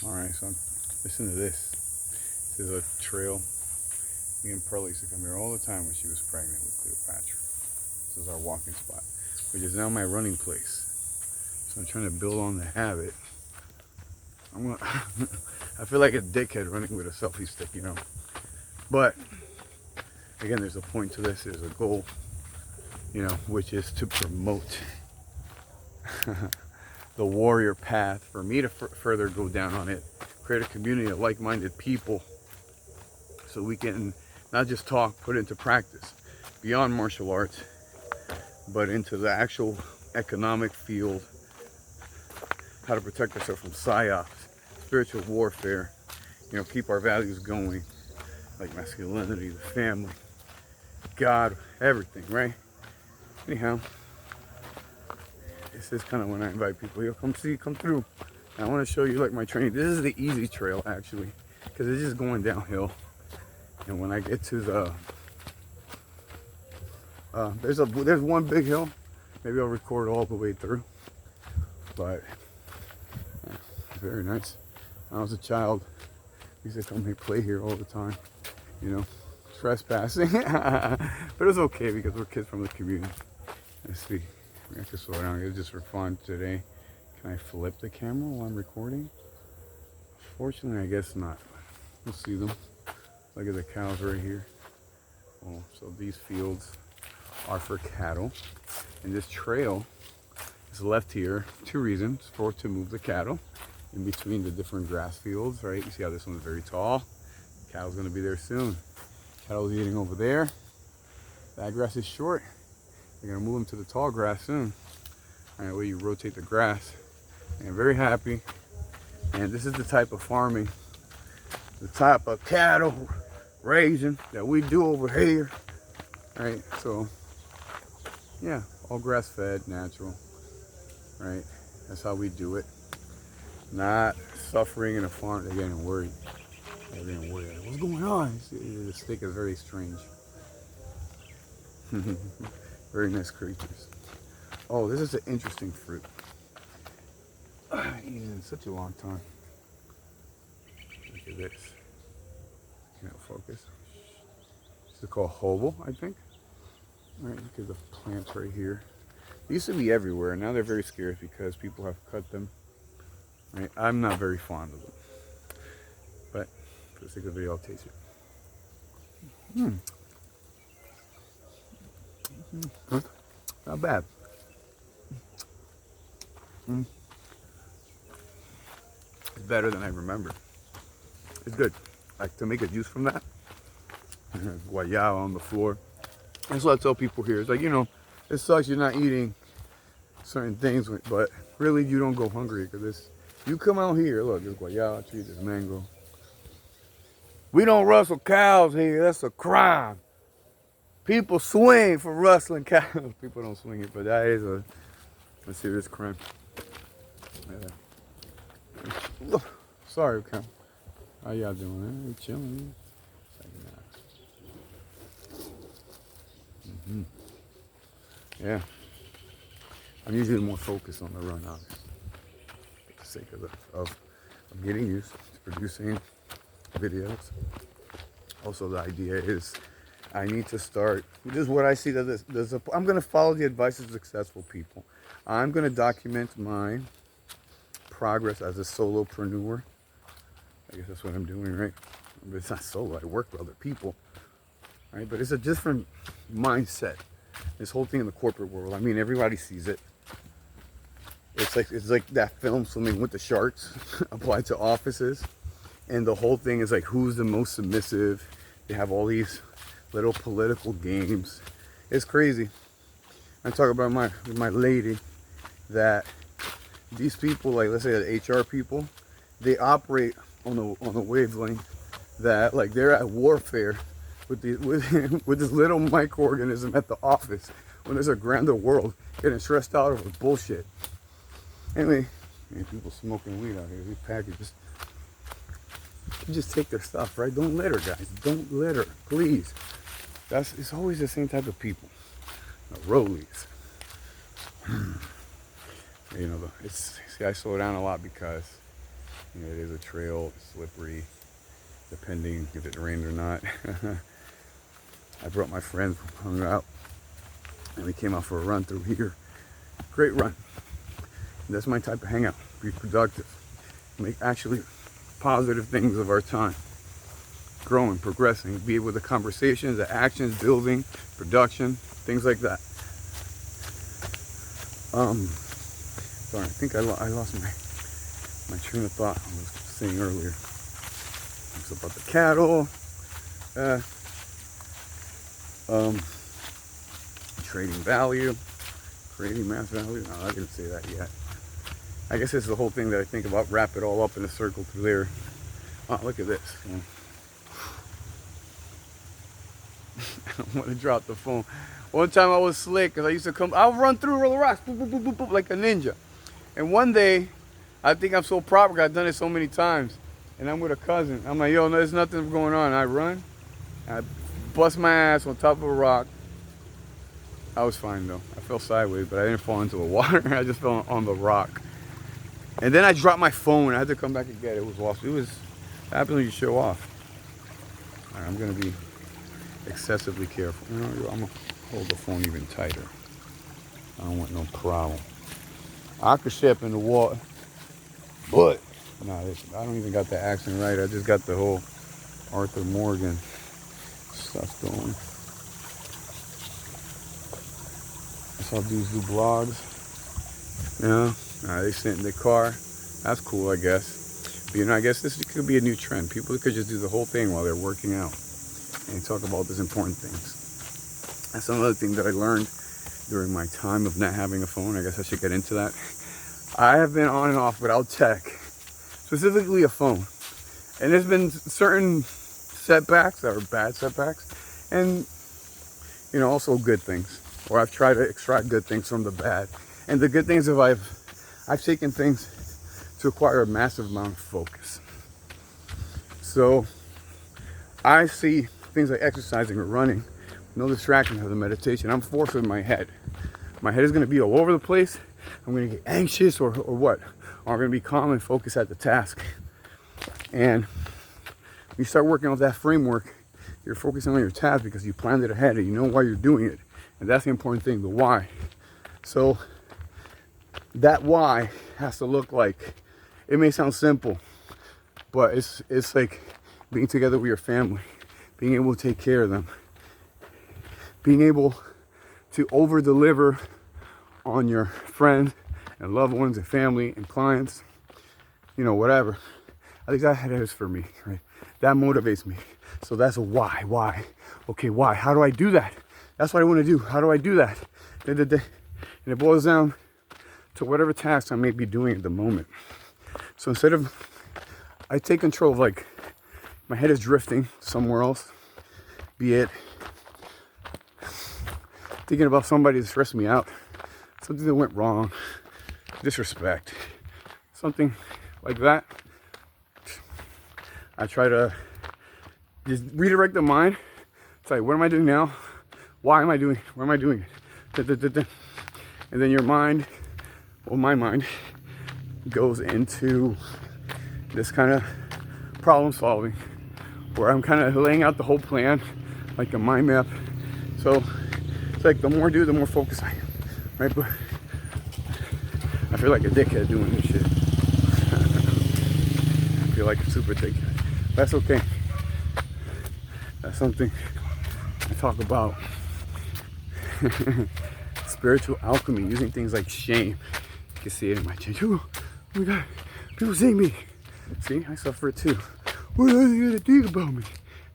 Alright, so listen to this. This is a trail. Me and Pearl used to come here all the time when she was pregnant with Cleopatra. This is our walking spot, which is now my running place. So I'm trying to build on the habit. I'm gonna I feel like a dickhead running with a selfie stick, you know. But again, there's a point to this, there's a goal, you know, which is to promote the warrior path for me to further go down on it, create a community of like-minded people so we can not just talk, put it into practice beyond martial arts, but into the actual economic field, how to protect ourselves from psyops, spiritual warfare, you know, keep our values going, like masculinity, the family, God, everything, right? Anyhow, this is kind of when I invite people, yo, come through. I want to show you like my training. This is the easy trail actually, because it's just going downhill. And when I get to the, there's one big hill. Maybe I'll record all the way through. But yeah, very nice. When I was a child, I used to come here, play here all the time. You know, trespassing, but it's okay because we're kids from the community. Let's see. We have to slow down. It's just for fun today. Can I flip the camera while I'm recording? Fortunately, I guess not. We'll see them. Look at the cows right here. Oh, so these fields are for cattle, and this trail is left here. Two reasons: for to move the cattle in between the different grass fields. Right? You see how this one's very tall. Cattle's gonna be there soon. Cattle's eating over there. That grass is short. They're gonna move them to the tall grass soon. All right, where you rotate the grass. And I'm very happy. And this is the type of farming, the type of cattle raising that we do over here. Right, so yeah, all grass fed, natural. Right, that's how we do it. Not suffering in a farm. They're getting worried. They're getting worried. What's going on? The stick is very strange. Very nice creatures. Oh, this is an interesting fruit. I haven't eaten in such a long time. Look at this. Can't focus. This is called hobo, I think. All right, look at the plants right here. They used to be everywhere. Now they're very scarce because people have cut them. Right? I'm not very fond of them. But for the sake of the video, I'll taste it. Not bad. It's better than I remember. It's good. Like to make a juice from that. Guayaba on the floor. That's what I tell people here. It's like, you know, it sucks you're not eating certain things, but really you don't go hungry because this. You come out here, look, there's guayaba tree, there's mango. We don't rustle cows here. That's a crime. People swing for rustling cows. People don't swing it, but that is a serious crime. Yeah. Sorry, Cam. How y'all doing? You chilling? Yeah. I'm usually more focused on the run, obviously. For the sake of getting used to producing videos. Also, the idea is I need to start. This is what I see that I'm going to follow the advice of successful people. I'm going to document my progress as a solopreneur. I guess that's what I'm doing, right? But it's not solo. I work with other people, right? But it's a different mindset. This whole thing in the corporate world. I mean, everybody sees it. It's like that film Swimming with the Sharks applied to offices, and the whole thing is like who's the most submissive. They have all these little political games. It's crazy. I talk about my lady that these people, like let's say the HR people, they operate on a wavelength that like they're at warfare with with this little microorganism at the office when there's a grander world getting stressed out over bullshit. Anyway, people smoking weed out here. These packages. You just take their stuff, right? Don't litter, guys. Don't litter, please. It's always the same type of people. The rollies. You know, see, I slow down a lot because You know, it is a trail, it's slippery, depending if it rained or not. I brought my friends, hung out, and we came out for a run through here. Great run. And that's my type of hangout. Be productive. Make actually positive things of our time. Growing, progressing, be it with the conversations, the actions, building, production, things like that. Sorry, I think I lost my train of thought. I was saying earlier. It's about the cattle. Trading value, creating mass value. No, I didn't say that yet. I guess this is the whole thing that I think about. Wrap it all up in a circle through there. Oh, look at this. I don't want to drop the phone. One time I was slick because I used to come. I'll run through the rocks, boop, boop, boop, boop, boop, like a ninja. And one day, I think I'm so proper because I've done it so many times. And I'm with a cousin. I'm like, yo, no, there's nothing going on. I run. I bust my ass on top of a rock. I was fine though. I fell sideways, but I didn't fall into the water. I just fell on the rock. And then I dropped my phone. I had to come back and get it. It was lost. It was happened when you show off. All right, I'm gonna be excessively careful. You know, I'm gonna hold the phone even tighter. I don't want no problem. I could step in the water, but nah, I don't even got the accent right. I just got the whole Arthur Morgan stuff going. I saw dudes do blogs. They sit in their car. That's cool, I guess. But, you know, I guess this could be a new trend. People could just do the whole thing while they're working out and talk about these important things. That's another thing that I learned during my time of not having a phone. I guess I should get into that. I have been on and off without tech, specifically a phone. And there's been certain setbacks that are bad setbacks, and, you know, also good things. Or I've tried to extract good things from the bad. And the good things is I've taken things to acquire a massive amount of focus. So I see things like exercising or running, no distraction of the meditation. I'm forced with my head. My head is going to be all over the place. I'm going to get anxious or what? Or I'm going to be calm and focused at the task. And when you start working off that framework, you're focusing on your task because you planned it ahead and you know why you're doing it. And that's the important thing, the why. So that why has to look like, it may sound simple, but it's like being together with your family, being able to take care of them, being able to over deliver on your friends and loved ones and family and clients, you know, whatever. I think that is for me, right? That motivates me. So that's a why. Okay, why? How do I do that? That's what I want to do. How do I do that? And it boils down to whatever task I may be doing at the moment. So instead of, I take control of, like, my head is drifting somewhere else, be it thinking about somebody that stressed me out, something that went wrong, disrespect, something like that. I try to just redirect the mind. It's like, what am I doing now? Why am I doing? Where am I doing it? And then your mind, well, my mind, goes into this kind of problem solving, where I'm kind of laying out the whole plan, like a mind map. So it's like the more I do, the more focused I am, right? But I feel like a dickhead doing this shit. I feel like a super dickhead. That's okay. That's something I talk about. Spiritual alchemy, using things like shame. You can see it in my change. Oh my God, people see me. See, I suffer it too. What are they gonna think about me?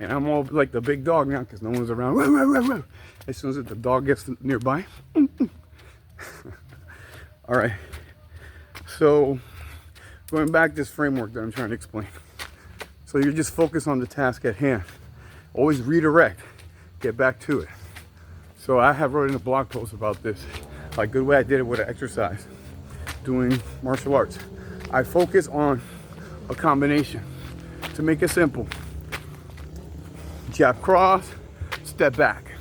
And I'm all like the big dog now because no one's around. Whoa, whoa, whoa, whoa. As soon as the dog gets nearby. All right. So going back to this framework that I'm trying to explain. So you're just focused on the task at hand. Always redirect. Get back to it. So I have written a blog post about this. Like good way I did it with exercise. Doing martial arts. I focus on a combination. To make it simple. Jab cross, step back.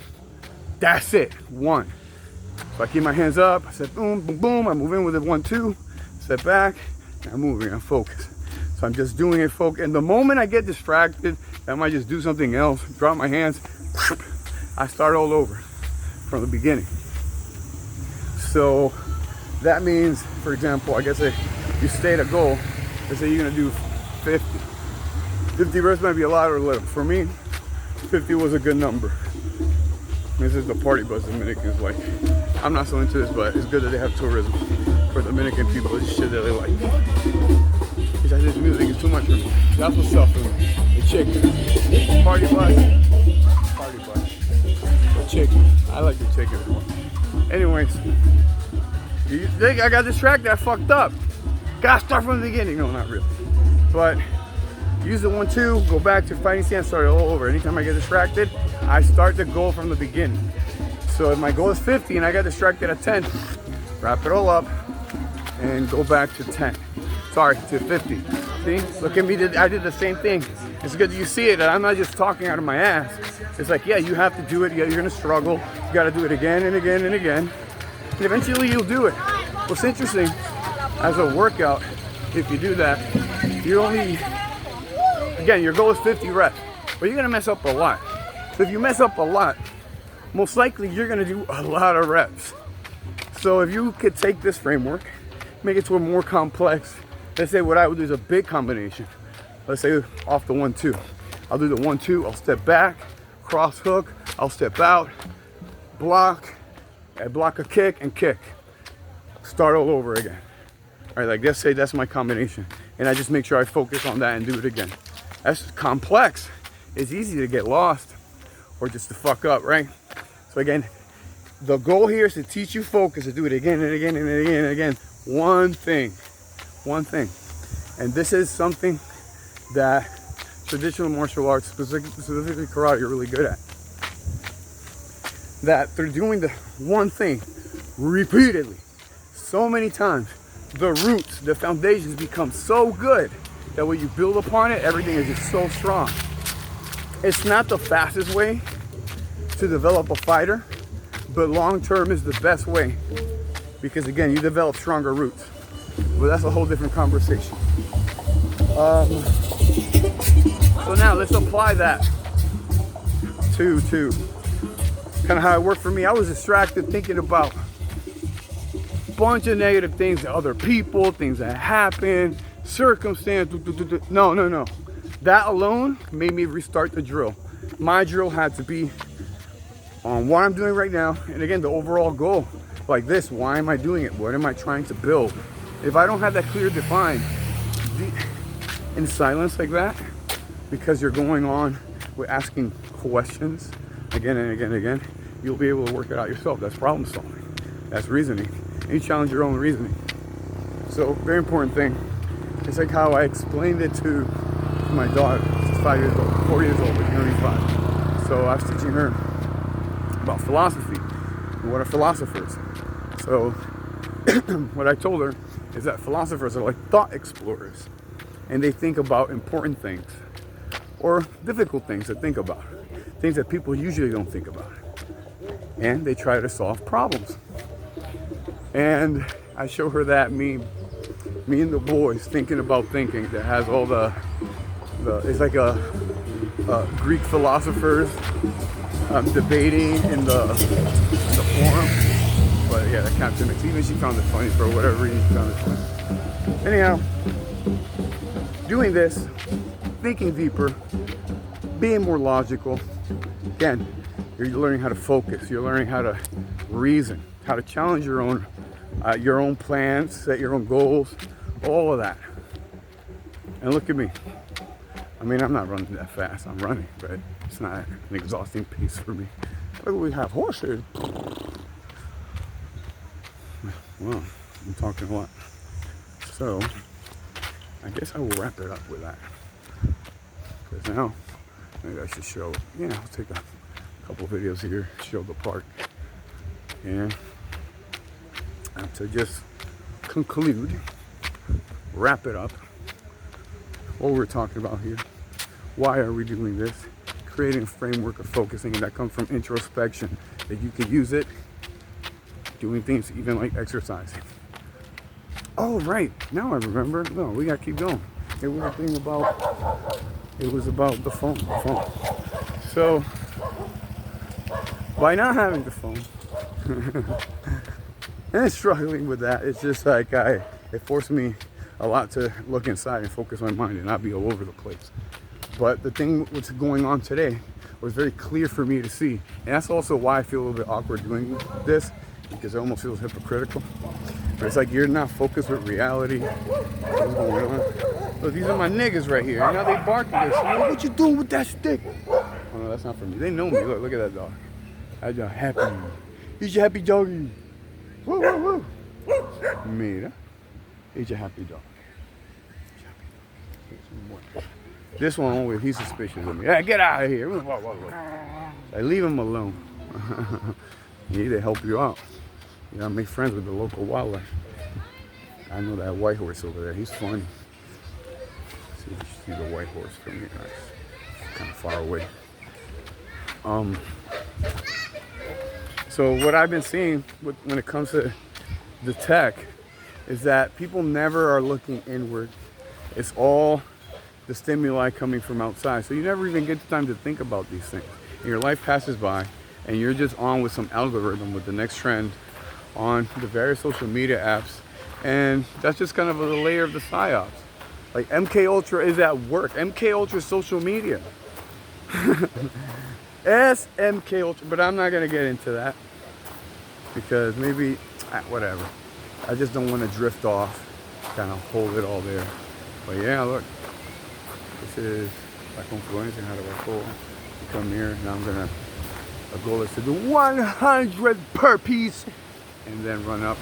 That's it. One. So I keep my hands up. I said boom, boom, boom. I move in with it 1, 2. Step back. And I'm moving. I'm focused. So I'm just doing it, folks. And the moment I get distracted, I might just do something else, drop my hands, I start all over from the beginning. So that means, for example, I guess if you state a goal, let's say you're gonna do 50. 50 reps might be a lot or little. For me, 50 was a good number. This is the party bus Dominicans like. I'm not so into this, but it's good that they have tourism for Dominican people. It's shit that they like. Because this music is too much for me. That's what's up for me. The chicken. Party bus. Party bus. The chicken. I like the chicken. Anyways, you think I got distracted? I fucked up. Gotta start from the beginning. No, not really. But use the 1-2, go back to fighting stance, start all over. Anytime I get distracted, I start the goal from the beginning. So if my goal is 50 and I got distracted at 10, wrap it all up and go back to 10. Sorry, to 50. See? Look at me, I did the same thing. It's good that you see it, that I'm not just talking out of my ass. It's like, yeah, you have to do it. Yeah, you're gonna struggle. You gotta do it again and again and again. And eventually you'll do it. What's interesting, as a workout, if you do that, you're only, again, your goal is 50 reps, but you're gonna mess up a lot. So if you mess up a lot, most likely you're gonna do a lot of reps. So if you could take this framework, make it to a more complex, let's say what I would do is a big combination. Let's say off the 1-2. I'll do the 1-2, I'll step back, cross hook, I'll step out, block, I block a kick and kick. Start all over again. All right, like let's say that's my combination. And I just make sure I focus on that and do it again. That's complex. It's easy to get lost or just to fuck up, right? So again, the goal here is to teach you focus, to do it again and again and again and again. One thing. And this is something that traditional martial arts, specifically karate, are really good at. That they're doing the one thing repeatedly, so many times, the roots, the foundations become so good that when you build upon it, everything is just so strong. It's not the fastest way to develop a fighter, but long term is the best way because again, you develop stronger roots. But that's a whole different conversation. So now let's apply that to kind of how it worked for me. I was distracted thinking about a bunch of negative things to other people, things that happen, circumstance. No. That alone made me restart the drill. My drill had to be on what I'm doing right now. And again, the overall goal, like this, why am I doing it? What am I trying to build? If I don't have that clear defined in silence like that, because you're going on with asking questions again and again and again, you'll be able to work it out yourself. That's problem solving. That's reasoning. And you challenge your own reasoning. So, very important thing. It's like how I explained it to my daughter. She's 5 years old, 4 years old, but she's only 5. So I was teaching her about philosophy and what are philosophers. So what I told her is that philosophers are like thought explorers, and they think about important things or difficult things to think about, things that people usually don't think about, and they try to solve problems. And I show her that me and the boys thinking about thinking that has all the it's like a Greek philosophers debating in the forum. But yeah, that captain mix. Even she found it funny for whatever reason. She found it funny. Anyhow, doing this, thinking deeper, being more logical. Again, you're learning how to focus. You're learning how to reason, how to challenge your own plans, set your own goals, all of that. And look at me. I mean, I'm not running that fast. I'm running, but it's not an exhausting pace for me. Look, we have horses. Well, I'm talking a lot. So, I guess I will wrap it up with that. Because now, maybe I should show, I'll take a couple of videos here, show the park. And to just conclude, wrap it up, what we're talking about here. Why are we doing this? Creating a framework of focusing, and that comes from introspection, that you can use it doing things even like exercising. Oh, right. Now I remember. No, we got to keep going. It was a thing about the phone. So by not having the phone and struggling with that, it's just like it forced me a lot to look inside and focus my mind and not be all over the place. But the thing what's going on today was very clear for me to see. And that's also why I feel a little bit awkward doing this, because it almost feels hypocritical. But it's like you're not focused with reality. What's going on? Look, these are my niggas right here. Now they barking this. What you doing with that stick? Oh no, that's not for me. They know me. Look at that dog. That dog happy. He's your happy doggy. Woo, woo, woo. Mira. He's your happy dog. This one over, he's suspicious of me. Hey, get out of here. I leave him alone. You need to help you out. You gotta make friends with the local wildlife. I know that white horse over there. He's funny. See if you see the white horse from here. It's kind of far away. So what I've been seeing when it comes to the tech is that people never are looking inward. It's all the stimuli coming from outside. So you never even get the time to think about these things. And your life passes by and you're just on with some algorithm with the next trend on the various social media apps. And that's just kind of a layer of the psyops. Like MK Ultra is at work. MK Ultra is social media. SMK Ultra, but I'm not gonna get into that because maybe, whatever. I just don't want to drift off, kind of hold it all there. But yeah, look. This is La Confluencia, how do I pull? You come here, now I'm gonna, the goal is to do 100 per piece and then run up.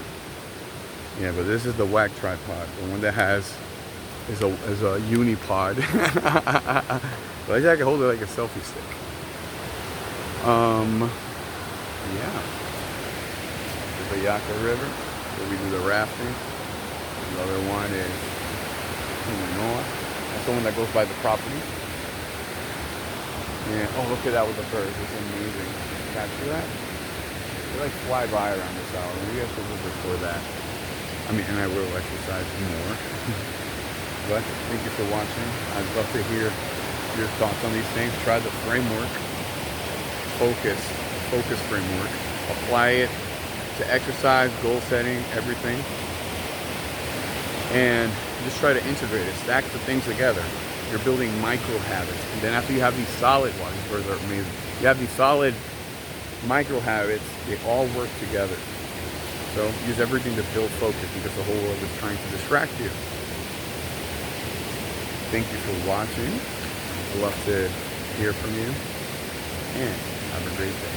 Yeah, but this is the whack tripod, the one that is a unipod. But I can hold it like a selfie stick. Yeah. The Yaka River, where we do the rafting. The other one is Illinois. That's the one that goes by the property. Yeah. Oh, look at that with the birds. It's amazing. Capture that? They like fly by around this hour. Maybe I should look before that. I mean, and I will exercise more. But thank you for watching. I'd love to hear your thoughts on these things. Try the framework. Focus framework. Apply it to exercise, goal setting, everything. And just try to integrate it, stack the things together. You're building micro habits. And then after you have these solid ones, birds are amazing. You have these solid micro habits, they all work together. So use everything to build focus because the whole world is trying to distract you. Thank you for watching. I'd love to hear from you. And have a great day.